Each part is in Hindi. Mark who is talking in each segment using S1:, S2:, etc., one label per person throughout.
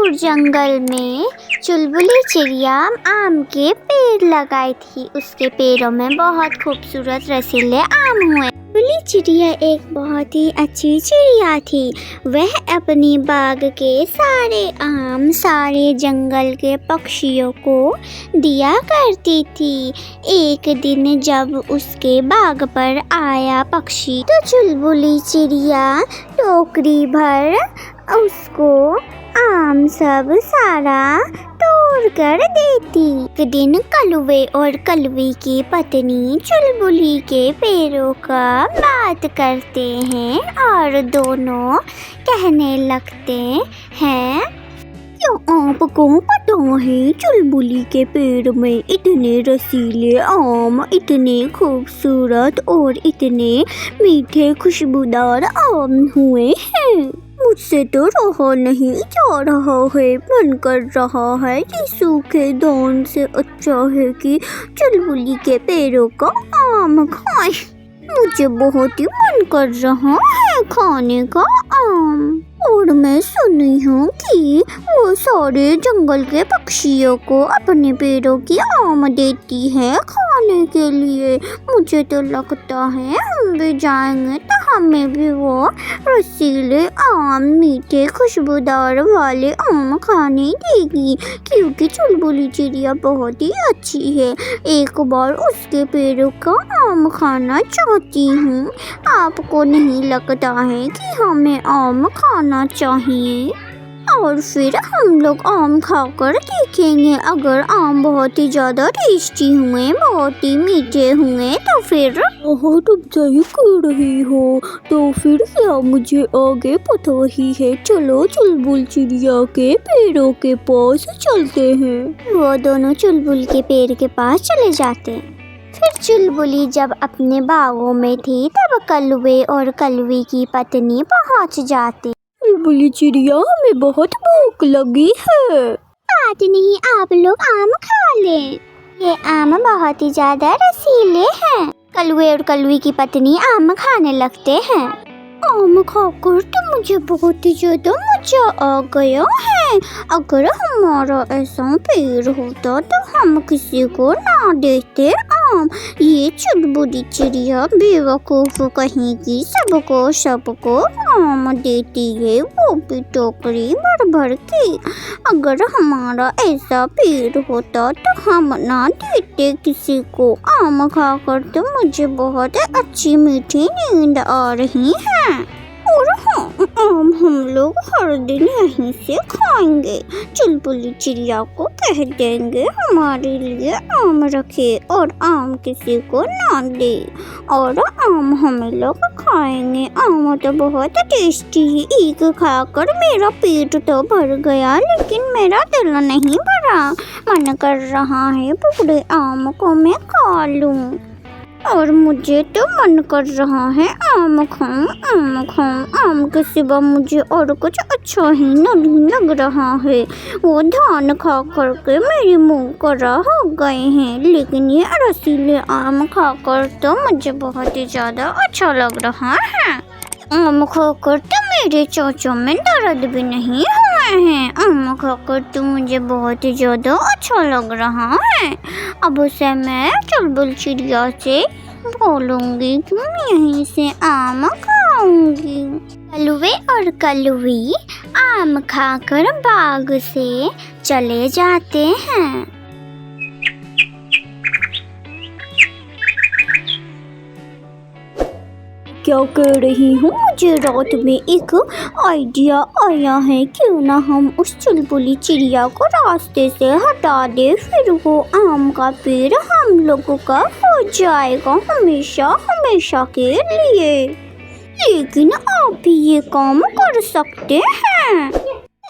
S1: दूर जंगल में चुलबुली चिड़िया आम के पेड़ लगाई थी। उसके पेड़ों में बहुत खूबसूरत रसीले आम हुए। चुलबुली चिड़िया एक बहुत ही अच्छी चिड़िया थी। वह अपनी बाग के सारे आम सारे जंगल के पक्षियों को दिया करती थी। एक दिन जब उसके बाग पर आया पक्षी तो चुलबुली चिड़िया टोकरी भर उसको आम सब सारा तोड़ कर देती। एक दिन कलुवे और कलुवी की पत्नी चुलबुली के पेड़ों का बात करते हैं और दोनों कहने लगते हैं, क्यों आपको पता है चुलबुली के पेड़ में इतने रसीले आम, इतने खूबसूरत और इतने मीठे खुशबूदार आम हुए हैं। मुझसे तो रहा नहीं जा रहा है, मन कर रहा है कि सूखे धान से अच्छा है कि चुलबुली के पेड़ों का आम खाएं। मुझे बहुत ही मन कर रहा है खाने का आम। और मैं सुनी हूँ कि वो सारे जंगल के पक्षियों को अपने पेड़ों की आम देती है खाने के लिए। मुझे तो लगता है हम भी जाएंगे तो हमें भी वो रसीले आम, मीठे खुशबूदार वाले आम खाने देगी, क्योंकि चुलबुली चिड़िया बहुत ही अच्छी है। एक बार उसके पेड़ों का आम खाना चाहती हूँ। आपको नहीं लगता है कि हमें आम खाना चाहिए? और फिर हम लोग आम खाकर देखेंगे, अगर आम बहुत ही ज़्यादा टेस्टी हुए, बहुत ही मीठे हुए तो फिर।
S2: तुम सही कर रही हो, तो फिर क्या मुझे आगे पता ही है। चलो चुलबुल चिड़िया के पेड़ों के पास चलते हैं।
S1: वो दोनों चुलबुल के पेड़ के पास चले जाते हैं। फिर चुलबुली जब अपने बागों में थी तब कलुवे और कलुवी की पत्नी पहुंच जाती।
S2: चुलबुली चिड़िया, हमें बहुत भूख लगी है।
S1: बात नहीं, आप लोग आम खा लें, ये आम बहुत ही ज्यादा रसीले हैं। कलुवे और कलुवी की पत्नी आम खाने लगते हैं। आम खाकर तो मुझे बहुत ही ज्यादा मजा आ गया है। अगर हमारा ऐसा पेड़ होता तो हम किसी को ना देते आम। ये चुलबुली चिड़िया बेवकूफ कहीं की सबको आम देती है, वो भी टोकरी भर भर के। अगर हमारा ऐसा पेड़ होता तो हम ना देते किसी को। आम खाकर तो मुझे बहुत अच्छी मीठी नींद आ रही है। और हाँ, आम हम लोग हर दिन यहीं से खाएंगे। चुलबुली चिड़िया को कह देंगे हमारे लिए आम रखे और आम किसी को ना दे, और आम हम लोग खाएंगे। आम तो बहुत टेस्टी है। एक खाकर मेरा पेट तो भर गया, लेकिन मेरा दिल नहीं भरा। मन कर रहा है पूरे आम को मैं खा लूं। और मुझे तो मन कर रहा है आम खाऊं। आम के सिवा मुझे और कुछ अच्छा ही नहीं लग रहा है। वो धान खा करके मेरे मुंह करा हो गए हैं, लेकिन ये रसीले आम खाकर तो मुझे बहुत ही ज़्यादा अच्छा लग रहा है। आम खाकर तो मेरे चोंचों में दर्द भी नहीं हुए हैं। आम खाकर तो मुझे बहुत ही ज़्यादा अच्छा लग रहा है। अब से मैं चुलबुल चिड़िया से बोलूँगी कि मैं यहीं से आम खाऊंगी। कलुवे और कलुवी आम खाकर बाग से चले जाते हैं।
S2: क्या कह रही हूँ, मुझे रात में एक आइडिया आया है। क्यों ना हम उस चुलबुली चिड़िया को रास्ते से हटा दे, फिर वो आम का पेड़ हम लोगों का हो जाएगा हमेशा के लिए। लेकिन आप भी ये काम कर सकते हैं।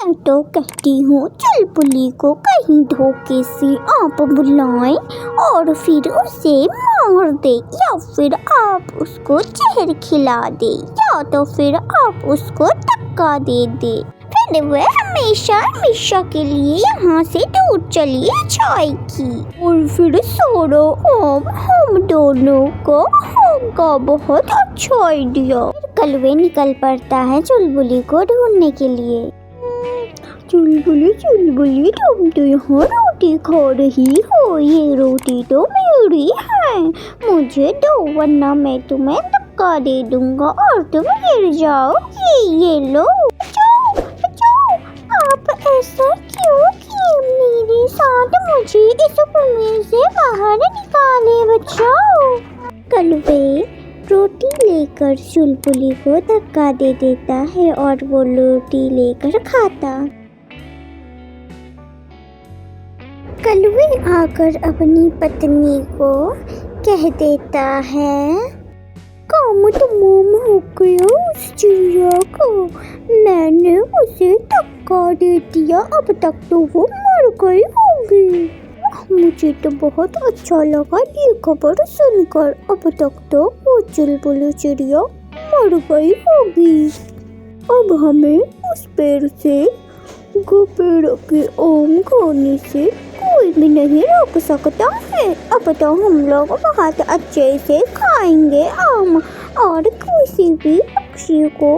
S2: मैं तो कहती हूँ चुलबुली को कहीं धोखे से आप बुलाएं और फिर उसे मार दे, या फिर आप उसको जहर खिला दे, या तो फिर आप उसको धक्का दे दे। फिर वह हमेशा के लिए यहाँ से दूर चली जाएगी और फिर सारा आम हम दोनों को होगा। बहुत अच्छा आइडिया।
S1: कलुवे निकल पड़ता है चुलबुली को ढूंढने के लिए।
S2: चुलबुली तुम तो यहाँ रोटी खा रही हो। ये रोटी तो मेरी है, मुझे दो वरना मैं तुम्हें धक्का दे दूंगा और तुम गिर जाओगी। ये लो, बचाओ बचाओ। आप ऐसा क्यों किए मेरे साथ? मुझे इस कुएं से बाहर निकाले, बचाओ। कलवे रोटी लेकर चुलबुली को धक्का दे देता है और वो रोटी लेकर खाता। कलवे आकर अपनी पत्नी को कह देता है, काम तमाम हो गया उस चिड़िया को। मैंने उसे धक्का दे दिया, अब तक तो वो मर गई होगी। मुझे तो बहुत अच्छा लगा ये खबर सुनकर। अब तक तो वो चुलबुली चिड़िया मर गई होगी। अब हमें उस पेड़ से पेड़ के आम खाने से कोई भी नहीं रोक सकता है। अब तो हम लोग बहुत अच्छे से खाएंगे आम और किसी भी पक्षी को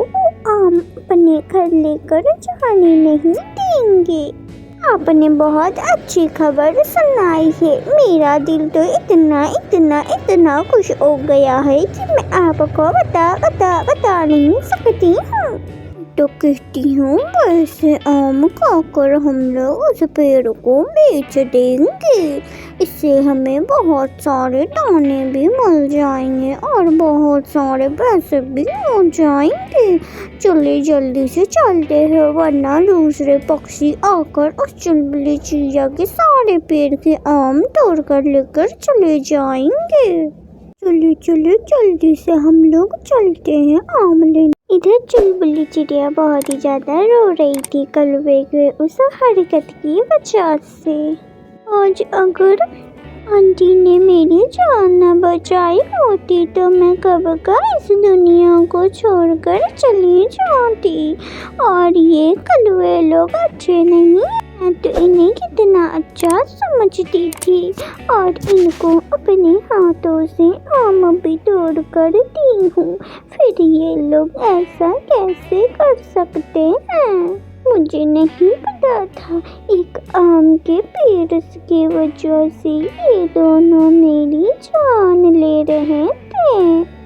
S2: आम अपने घर लेकर जाने नहीं देंगे। आपने बहुत अच्छी खबर सुनाई है। मेरा दिल तो इतना खुश हो गया है कि मैं आपको बता नहीं सकती हूँ। तो कहती हूँ वैसे आम खाकर हम लोग उस पेड़ को बेच देंगे। इससे हमें बहुत सारे दाने भी मिल जाएंगे और बहुत सारे पैसे भी हो जाएंगे। चलिए जल्दी से चलते हैं वरना दूसरे पक्षी आकर उस चुलबुली चिड़िया के सारे पेड़ के आम तोड़ कर लेकर चले जाएंगे। चलिए जल्दी से हम लोग चलते हैं आम लेने। इधर चुलबुली चिड़िया बहुत ही ज्यादा रो रही थी कलवे के उस हरकत की वजह से। आज अगर आंटी ने मेरी जान न बचाई होती तो मैं कब का इस दुनिया को छोड़कर चली जाती। और ये कलवे लोग अच्छे नहीं, मैं तो इन्हें कितना अच्छा समझती थी और इनको अपने हाथों से आम भी तोड़ कर दी हूँ। फिर ये लोग ऐसा कैसे कर सकते हैं? मुझे नहीं पता था एक आम के पेड़ की वजह से ये दोनों मेरी जान ले रहे थे।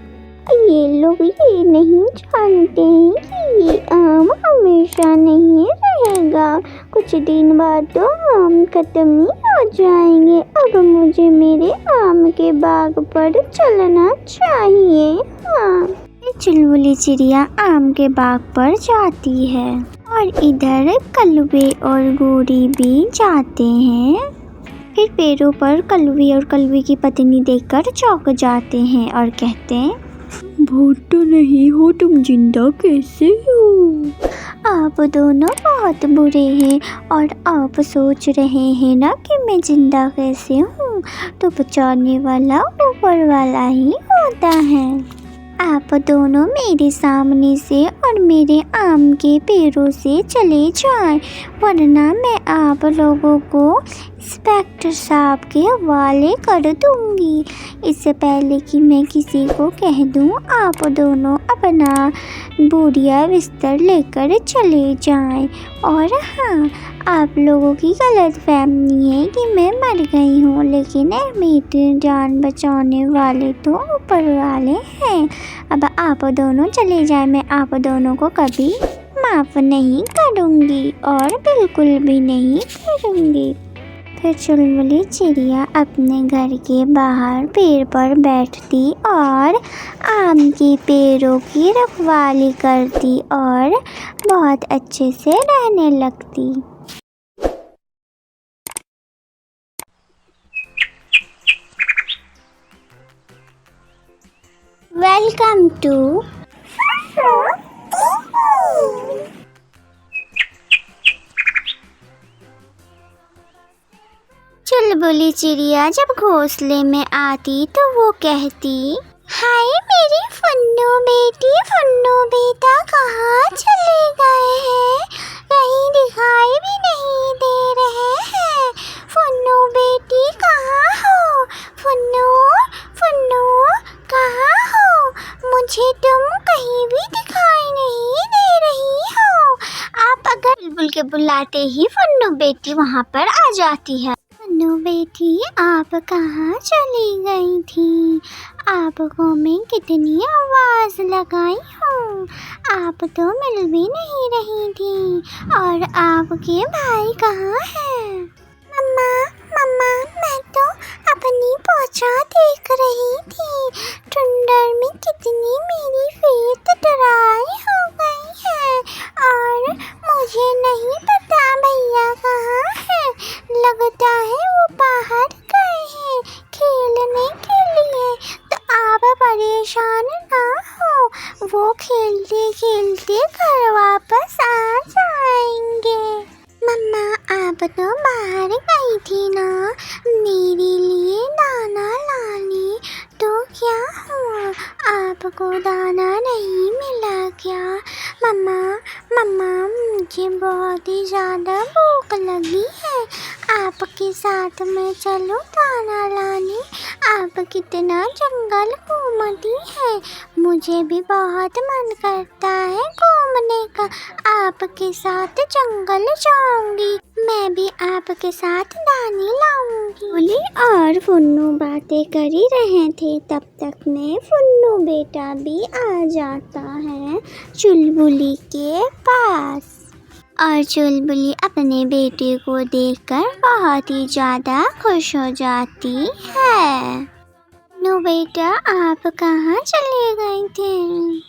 S2: ये लोग ये नहीं जानते हैं कि ये आम हमेशा नहीं रहेगा। कुछ दिन बाद तो आम खत्म ही हो जाएंगे। अब मुझे मेरे आम के बाग पर चलना चाहिए। हाँ, चुलबुली चिड़िया आम के बाग पर जाती है और इधर कलवे और गोरी भी जाते हैं। फिर पेड़ों पर कलवी और कलवी की पत्नी देखकर चौंक जाते हैं और कहते हैं,
S3: भूत तो नहीं हो, तुम जिंदा कैसे हो?
S1: आप दोनों बहुत बुरे हैं और आप सोच रहे हैं ना कि मैं जिंदा कैसे हूँ। तो बचाने वाला ऊपर वाला ही होता है। आप दोनों मेरे सामने से और मेरे आम के पेड़ों से चले जाएं, वरना मैं आप लोगों को इंस्पेक्टर साहब के हवाले कर दूंगी। इससे पहले कि मैं किसी को कह दूं, आप दोनों अपना बोरिया बिस्तर लेकर चले जाएं। और हाँ, आप लोगों की गलतफहमी है कि मैं मर गई हूँ, लेकिन मेरी जान बचाने वाले तो ऊपर वाले हैं। अब आप दोनों चले जाएं, मैं आप दोनों को कभी माफ़ नहीं करूँगी और बिल्कुल भी नहीं करूँगी। फिर चुलबुली चिड़िया अपने घर के बाहर पेड़ पर बैठती और आम के पेड़ों की रखवाली करती और बहुत अच्छे से रहने लगती। वेलकम टू चुलबुली चिड़िया जब घोंसले में आती तो वो कहती, हाय मेरी फुन्नू बेटा कहाँ चले गए हैं? कहीं दिखाई भी नहीं दे रहे हैं। फुन्नू बेटी कहाँ हो? फुन्नू कहाँ हो? मुझे तुम कहीं भी दिखाई नहीं दे रही हो। आप अगर चुलबुल के बुलाते ही फुन्नू बेटी वहाँ पर आ जाती है। फुन्नू बेटी, आप कहाँ चली गई थी? आपको मैं कितनी आवाज़ लगाई हूँ, आप तो मिल भी नहीं रही थी। और आपके भाई कहाँ हैं? मम्मा मम्मा, मैं तो अपनी पोछा देख रही थी। टुंडर में कितनी मेरी फेट ड्राई हो गई है और मुझे नहीं पता भैया कहाँ है। लगता है वो बाहर गए हैं खेलने के लिए। तो आप परेशान ना हो, वो खेलते खेलते घर वापस आ जाएंगे। मम्मा, आप तो बाहर गई थी ना मेरे लिए दाना लाने, तो क्या हुआ? आपको दाना नहीं मिला क्या? मम्मा मम्मा, मुझे बहुत ही ज़्यादा भूख लगी है, आपके साथ मैं चलूँ दाना लाने? आप कितना जंगल घूमती है, मुझे भी बहुत मन करता है घूमने का। आपके साथ जंगल जाऊंगी, मैं भी आपके साथ दाने लाऊंगी।
S2: बोली और फुन्नू बातें कर ही रहे थे, तब तक में फुन्नू बेटा भी आ जाता है चुलबुली के पास।
S1: और चुलबुली अपने बेटे को देखकर बहुत ही ज़्यादा खुश हो जाती है। नो बेटा, आप कहाँ चले गए थे?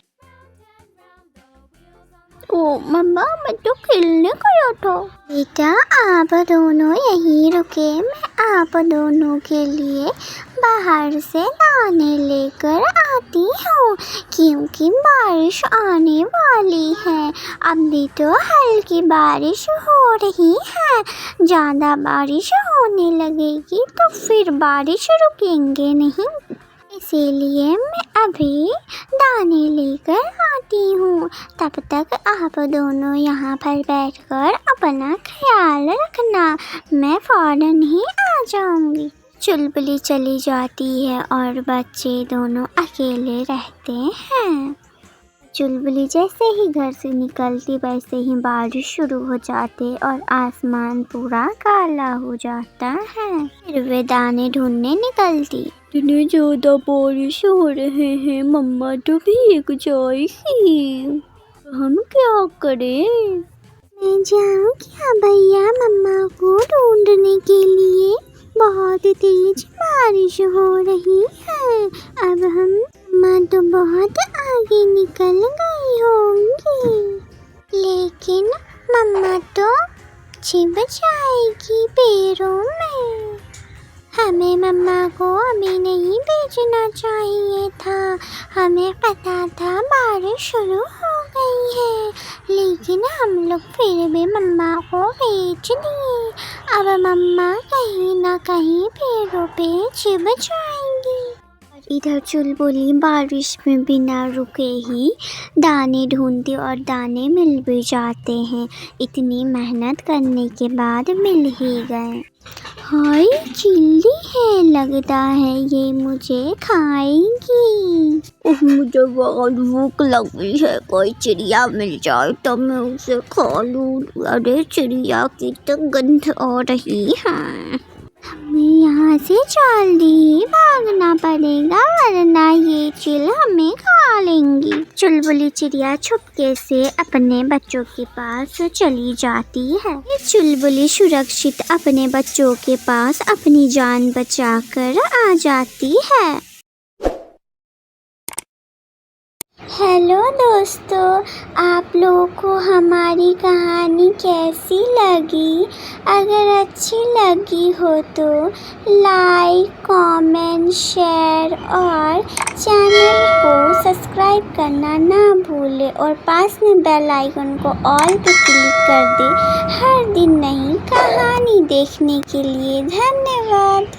S2: ओ मम्मा, मैं तो खेलने गया था।
S1: बेटा, आप दोनों यहीं रुके, मैं आप दोनों के लिए बाहर से दाने लेकर आती हूँ, क्योंकि बारिश आने वाली है। अभी तो हल्की बारिश हो रही है, ज़्यादा बारिश होने लगेगी तो फिर बारिश रुकेंगे नहीं, इसीलिए मैं अभी दाने लेकर आती हूँ। तब तक आप दोनों यहाँ पर बैठकर अपना ख्याल रखना, मैं फ़ौरन ही आ जाऊँगी। चुलबुली चली जाती है और बच्चे दोनों अकेले रहते हैं। चुलबुली जैसे ही घर से निकलती वैसे ही बारिश शुरू हो जाती और आसमान पूरा काला हो जाता है। फिर वे दाने ढूंढने निकलती।
S3: इतने ज़्यादा बारिश हो रहे हैं, मम्मा तो भीग जाएगी, हम क्या करें?
S1: मैं जाऊँ क्या भैया मम्मा को ढूंढने के लिए? बहुत तेज बारिश हो रही है। अब हम मम्मा तो बहुत आगे निकल गई होंगी, लेकिन मम्मा तो छिप जाएगी पेड़ों में। हमें मम्मा को अभी नहीं भेजना चाहिए था, हमें पता था बारिश शुरू हो गई है, लेकिन हम लोग फिर भी मम्मा को भेज दिए। अब मम्मा कहीं ना कहीं पेड़ों पे छिप जाएंगी। इधर चुलबुली बारिश में बिना रुके ही दाने ढूंढती और दाने मिल भी जाते हैं। इतनी मेहनत करने के बाद मिल ही गए। हाय, चिल्ली है, लगता है ये मुझे खाएगी।
S2: मुझे बहुत भूख लगी है, कोई चिड़िया मिल जाए तो मैं उसे खा लूँ। अरे चिड़िया की तो गंध आ रही है।
S1: हमें यहाँ से जल्दी भागना पड़ेगा, वरना ये चिल हमें खा लेंगी। चुलबुली चिड़िया छुपके से अपने बच्चों के पास चली जाती है। चुलबुली सुरक्षित अपने बच्चों के पास अपनी जान बचाकर आ जाती है। हेलो दोस्तों, आप लोगों को हमारी कहानी कैसी लगी? अगर अच्छी लगी हो तो लाइक, कमेंट, शेयर और चैनल को सब्सक्राइब करना ना भूलें और पास में बेल आइकन को ऑल पे क्लिक कर दें हर दिन नई कहानी देखने के लिए। धन्यवाद।